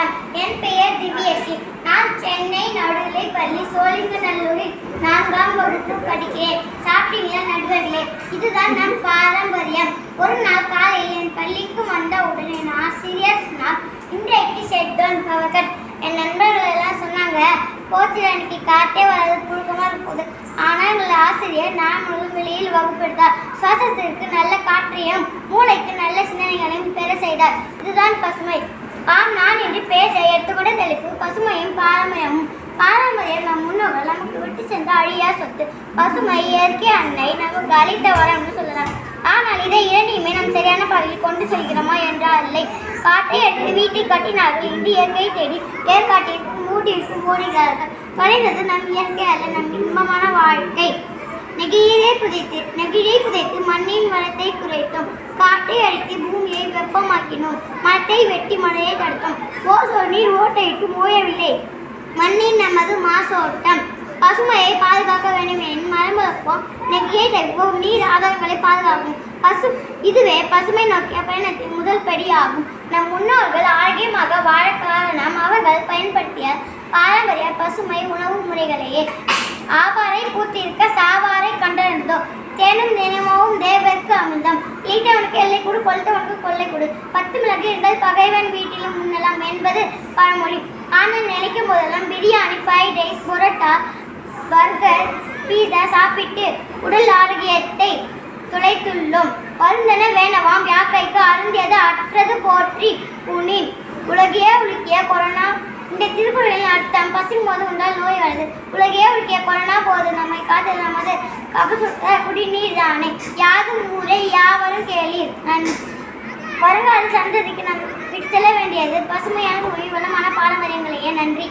வணக்கம். என் பெயர் திவ்யஸ்ரீ. நான் சென்னை நடுநிலைப்பள்ளி சோழிங்கநல்லூரில் 4ஆம் வகுப்பு படிக்கிறேன். சாப்பிட்டீங்களா நடுவர்களே? இதுதான் நம் பாரம்பரியம். ஒரு நாள் காலையில் என் பள்ளிக்கு வந்த உடனே என் ஆசிரியர் சொன்னார், இன்றைக்கு செட் டவுன் பவர் கட். என் நண்பர்கள் எல்லாம் சொன்னாங்க, கோச்சில் அன்னைக்கு காற்றே வராது, புழுக்கமாக இருப்போது. ஆனால் எங்கள் ஆசிரியர் நான் வெளியில் வகுப்பெடுத்தார். சுவாசத்திற்கு நல்ல காற்றையும் மூளைக்கு நல்ல சிந்தனைகளையும் பெற செய்தார். இதுதான் பசுமை. ஆம், நான் என்று பேச எடுத்துக்கொண்ட தலைப்பு பசுமையும் பாரம்பரியமும். பாரம்பரியம் நம் முன்னோர்கள் நமக்கு விட்டு சென்ற அழியா சொத்து. பசுமை இயற்கை அன்னை நமக்கு அளித்த வரம்னு சொல்லலாம். ஆனால் இதை இரண்டையுமே நம் சரியான பாதையில் கொண்டு செல்கிறோமா என்றால் இல்லை. காட்டை எடுத்து வீட்டை கட்டினார்கள். இன்று இயற்கையை தேடி ஏற்காட்டிற்கு மூடிவிட்டு ஓடுகிறார்கள். தொலைந்தது நம் இயற்கை அல்ல, நம் இன்பமான வாழ்க்கை. நெகிழை புதைத்து மண்ணின் வளத்தை குறைத்தோம். காட்டை அழித்து பூமியை வெப்பமாக்கினோம். மரத்தை வெட்டி மழையை தடுத்தோம். ஓசோன் நீர் ஓட்டையிட்டு ஓயவில்லை. மண்ணின் நமது மாசோட்டம். பசுமையை பாதுகாக்க வேண்டும் என மரம் வளர்ப்போம், நெகியை தவிர்ப்போம், நீர் ஆதாரங்களை பாதுகாப்போம். இதுவே பசுமை நோக்கிய பயணத்தின் முதல் படி ஆகும். நம் முன்னோர்கள் ஆரோக்கியமாக வாழ காரணம் அவர்கள் பயன்படுத்திய பாரம்பரிய பசுமை உணவு முறைகளையே. ஆவாரை பூத்திருக்க சாவாரை கண்டறிந்தோம். தேனும் தினமும் தேவருக்கு அமிர்தம். இளைத்தவனுக்கு எல்லை கொடு, கொளுத்தவனுக்கு கொள்ளை கொடு. 10 மிளகு இருந்தால் பகைவன் வீட்டிலும் உண்ணலாம் என்பது பழமொழி. ஆனால் நினைக்கும் போதெல்லாம் biryani, fried rice, parotta, burger, pizza சாப்பிட்டு உடல் ஆரோக்கியத்தை துளைத்துள்ளோம். வருந்தன வேணவாம் யாக்கைக்கு அருந்தியது அற்றது போற்றி உனின். உலகையே உலுக்கிய கொரோனா. இந்த திருக்குறளின் அர்த்தம், பசிக்கும் போது உண்டால் நோய் வருது. உலகையே உலுக்கிய கொரோனா போது நம்மை காத்து நமது கபசுத்த குடிநீர் தானே. யாதும் ஊரே யாவரும் கேளீர். வருங்கால சந்ததிக்கு நாம் விட்டு செல்ல வேண்டியது பசுமையான வளமான பாரம்பரியங்களையே. நன்றி.